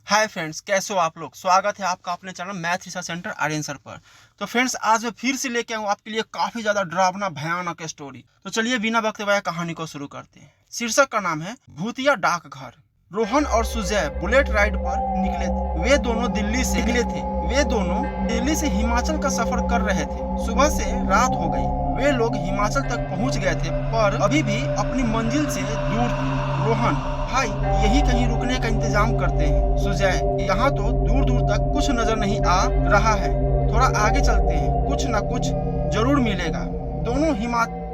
Hi friends, कैसे हो आप लोग। स्वागत है आपका अपने channel math research centre Aryan sir पर। तो फ्रेंड्स, आज मैं फिर से लेके आऊँ आपके लिए काफ़ी ज़्यादा डरावना भयानक स्टोरी। तो चलिए बिना वक्त गवाए कहानी को शुरू करते हैं। शीर्षक का नाम है भूतिया डाकघर। रोहन और सुजय बुलेट राइड पर निकले थे। वे दोनों दिल्ली से हिमाचल का सफर कर रहे थे। सुबह से रात हो गई। वे लोग हिमाचल तक पहुंच गए थे, पर अभी भी अपनी मंजिल से दूर थे। रोहन, भाई यही कहीं रुकने का इंतजाम करते हैं। सुजय, यहाँ तो दूर दूर तक कुछ नजर नहीं आ रहा है, थोड़ा आगे चलते हैं, कुछ न कुछ जरूर मिलेगा। दोनों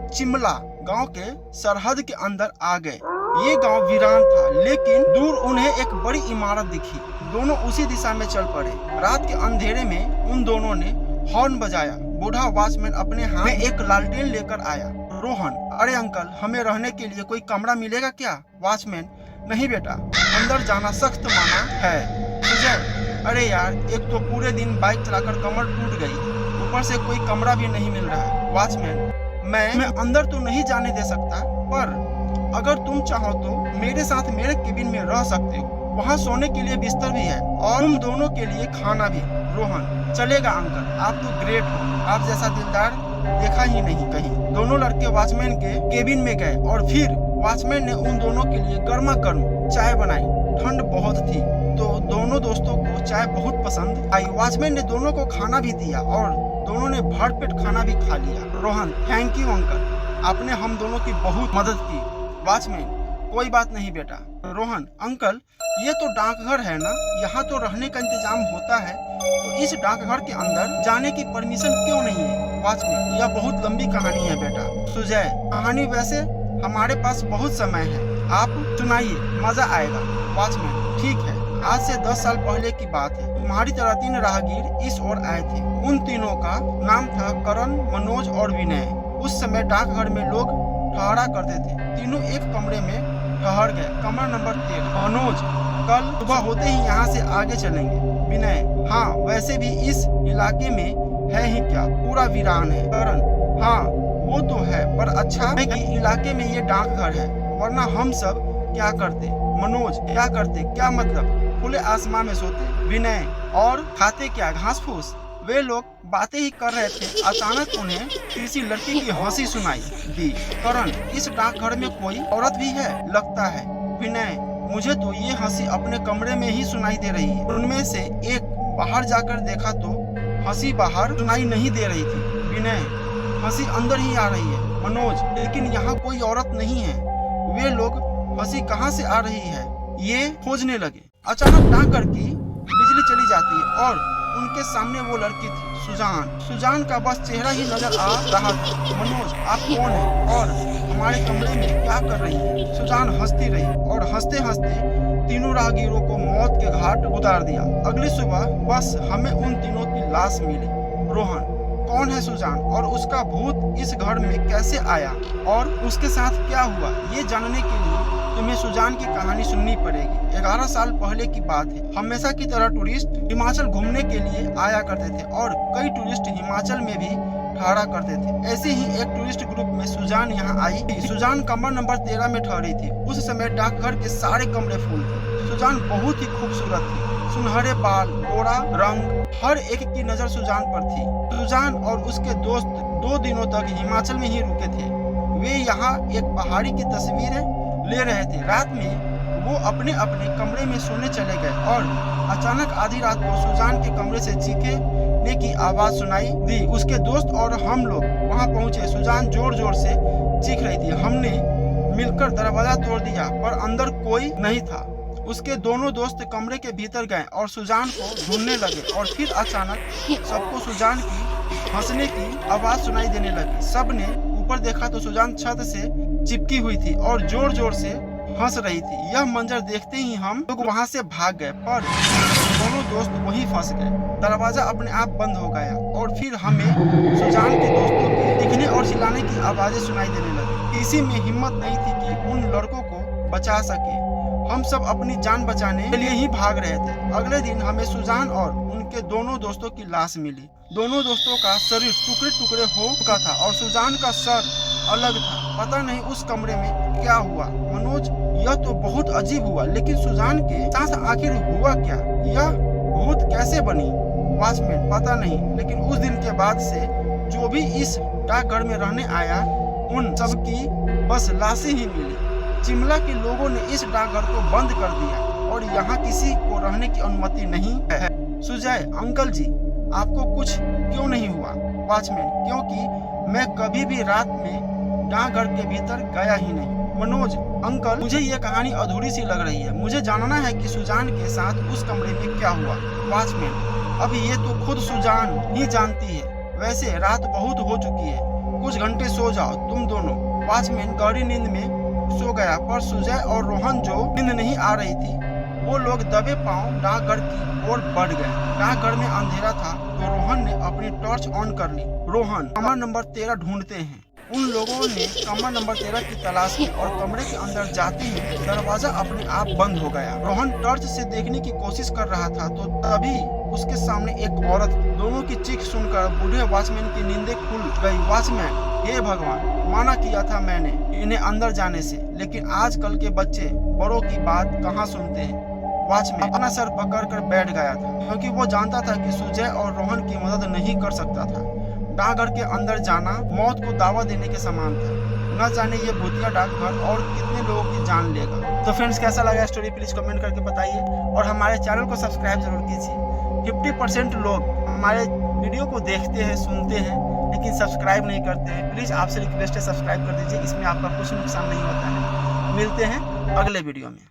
चिमला गांव के सरहद के अंदर आ गए। ये गांव वीरान था, लेकिन दूर उन्हें एक बड़ी इमारत दिखी। दोनों उसी दिशा में चल पड़े। रात के अंधेरे में उन दोनों ने हॉर्न बजाया। बूढ़ा वॉचमैन अपने हाथ में एक लालटेन लेकर आया। रोहन, अरे अंकल, हमें रहने के लिए कोई कमरा मिलेगा क्या? वॉचमैन, नहीं बेटा, अंदर जाना सख्त मना है। सुजय, अरे यार, एक तो पूरे दिन बाइक चलाकर कमर टूट गई, ऊपर से कोई कमरा भी नहीं मिल रहा है। वॉचमैन, मैं अंदर तो नहीं जाने दे सकता, पर अगर तुम चाहो तो मेरे साथ मेरे केबिन में रह सकते हो। वहाँ सोने के लिए बिस्तर भी है और तुम दोनों के लिए खाना भी। रोहन, चलेगा अंकल, आप तो ग्रेट हो, आप जैसा दिलदार देखा ही नहीं कहीं। दोनों लड़के वॉचमैन के केबिन में गए और फिर वॉचमैन ने उन दोनों के लिए गर्मा गर्म चाय बनाई। ठंड बहुत थी, तो दोनों दोस्तों को चाय बहुत पसंद आई। वॉचमैन ने दोनों को खाना भी दिया और दोनों ने भरपेट खाना भी खा लिया। रोहन, थैंक यू अंकल, आपने हम दोनों की बहुत मदद की। वॉचमैन, कोई बात नहीं बेटा। रोहन, अंकल, ये तो डाकघर है ना, यहाँ तो रहने का इंतजाम होता है, तो इस डाकघर के अंदर जाने की परमिशन क्यों नहीं है? वॉचमैन, यह बहुत लंबी कहानी है बेटा। सुजय, कहानी वैसे हमारे पास बहुत समय है, आप सुनाइए, मजा आएगा। वॉचमैन, ठीक है, आज से 10 साल पहले की बात है। तुम्हारी तरह 3 राहगीर इस ओर आए थे। उन तीनों का नाम था करण, मनोज और विनय। उस समय डाकघर में लोग ठहरा करते थे। तीनों एक कमरे में ठहर गए। कमरा नंबर 13। मनोज, कल सुबह होते ही यहाँ से आगे चलेंगे। विनय, हाँ, वैसे भी इस इलाके में है ही क्या, पूरा वीरान है। करण, हाँ वो तो है, पर अच्छा है कि इलाके में ये डाकघर है, वरना हम सब क्या करते? मनोज, क्या करते? क्या मतलब? खुले आसमान में सोते। विनय, और खाते क्या, घास फूस? वे लोग बातें ही कर रहे थे, अचानक उन्हें किसी लड़की की हंसी सुनाई दी। करण, इस डाकघर में कोई औरत भी है लगता है। विनय, मुझे तो ये हंसी अपने कमरे में ही सुनाई दे रही है। उनमें से एक बाहर जाकर देखा तो हंसी बाहर सुनाई नहीं दे रही थी। विनय, हंसी अंदर ही आ रही है। मनोज, लेकिन यहाँ कोई औरत नहीं है। वे लोग हंसी कहाँ से आ रही है ये खोजने लगे। अचानक डाकघर की बिजली चली जाती है और उनके सामने वो लड़की थी, सुजान। सुजान का बस चेहरा ही नजर आ रहा था। मनोज, आप कौन हैं और हमारे कमरे में क्या कर रही है? सुजान हंसती रही और हंसते हंसते तीनों राहगीरों को मौत के घाट उतार दिया। अगली सुबह बस हमें उन तीनों की लाश मिली। रोहन, कौन है सुजान और उसका भूत इस घर में कैसे आया और उसके साथ क्या हुआ? ये जानने के लिए तुम्हें सुजान की कहानी सुननी पड़ेगी। 11 साल पहले की बात है। हमेशा की तरह टूरिस्ट हिमाचल घूमने के लिए आया करते थे और कई टूरिस्ट हिमाचल में भी ठहरा करते थे। ऐसे ही एक टूरिस्ट ग्रुप में सुजान यहाँ आई। सुजान कमरा नंबर 13 में ठहरी थी। उस समय डाकघर के सारे कमरे फुल थे। सुजान बहुत ही खूबसूरत थी, सुनहरे बाल, गोरा रंग, हर एक की नजर सुजान पर थी। सुजान और उसके दोस्त 2 दिनों तक हिमाचल में ही रुके थे। वे यहाँ एक पहाड़ी की तस्वीरें ले रहे थे। रात में वो अपने अपने कमरे में सोने चले गए और अचानक आधी रात को सुजान के कमरे से चीखने की आवाज सुनाई दी। उसके दोस्त और हम लोग वहां पहुंचे। सुजान जोर जोर से चीख रही थी। हमने मिलकर दरवाजा तोड़ दिया, पर अंदर कोई नहीं था। उसके दोनों दोस्त कमरे के भीतर गए और सुजान को ढूंढने लगे और फिर अचानक सबको सुजान की हंसने की आवाज सुनाई देने लगी। सबने ऊपर देखा तो सुजान छत से चिपकी हुई थी और जोर जोर से हंस रही थी। यह मंजर देखते ही हम लोग वहां से भाग गए, पर दोनों दोस्त वहीं फंस गए। दरवाजा अपने आप बंद हो गया और फिर हमें सुजान के दोस्तों के दिखने और चिल्लाने की आवाजें सुनाई देने लगी। किसी में हिम्मत नहीं थी कि उन लड़कों को बचा सके। हम सब अपनी जान बचाने के लिए ही भाग रहे थे। अगले दिन हमें सुजान और उनके दोनों दोस्तों की लाश मिली। दोनों दोस्तों का शरीर टुकड़े टुकड़े हो चुका था और सुजान का सर अलग था। पता नहीं उस कमरे में क्या हुआ। मनोज, यह तो बहुत अजीब हुआ, लेकिन सुजान के साथ आखिर हुआ क्या? यह भूत कैसे बनी? वॉचमैन, पता नहीं, लेकिन उस दिन के बाद से जो भी इस डाकघर में रहने आया उन सबकी बस लाशें ही मिली। चिमला के लोगों ने इस डाकघर को बंद कर दिया और यहाँ किसी को रहने की अनुमति नहीं है। सुजय, अंकल जी, आपको कुछ क्यों नहीं हुआ? वॉचमैन, क्योंकि मैं कभी भी रात में डाकघर के भीतर गया ही नहीं। मनोज, अंकल, मुझे ये कहानी अधूरी सी लग रही है। मुझे जानना है कि सुजान के साथ उस कमरे में क्या हुआ। वॉचमैन, अब ये तो खुद सुजान ही जानती है। वैसे रात बहुत हो चुकी है, कुछ घंटे सो जाओ तुम दोनों। वॉचमैन गहरी नींद में सो गया, पर सुजय और रोहन जो नींद नहीं आ रही थी, वो लोग दबे पांव डाकघर की ओर बढ़ गए। डाकघर में अंधेरा था तो रोहन ने अपनी टॉर्च ऑन कर ली। रोहन, कमरा नंबर 13 ढूंढते हैं। उन लोगों ने कमरा नंबर 13 की तलाश की और कमरे के अंदर जाते ही दरवाजा अपने आप बंद हो गया। रोहन टॉर्च से देखने की कोशिश कर रहा था तो तभी उसके सामने एक औरत। दोनों की चीख सुनकर बूढ़े वॉचमैन की नींदें खुल गई। वॉचमैन, हे भगवान, माना किया था मैंने इन्हें अंदर जाने से, लेकिन आजकल के बच्चे बड़ों की बात कहाँ सुनते हैं। वॉचमैन अपना सर पकड़कर बैठ गया था, क्योंकि वो जानता था कि सुजय और रोहन की मदद नहीं कर सकता था। डाकघर के अंदर जाना मौत को दावा देने के समान था। न जाने ये भूतिया डाकघर और कितने लोगों की जान लेगा। तो फ्रेंड्स, कैसा लगा स्टोरी प्लीज कमेंट करके बताइए और हमारे चैनल को सब्सक्राइब जरूर कीजिए। 50% लोग हमारे वीडियो को देखते हैं, सुनते हैं, लेकिन सब्सक्राइब नहीं करते हैं। प्लीज आपसे रिक्वेस्ट है, सब्सक्राइब कर दीजिए, इसमें आपका कुछ नुकसान नहीं होता है। मिलते हैं अगले वीडियो में।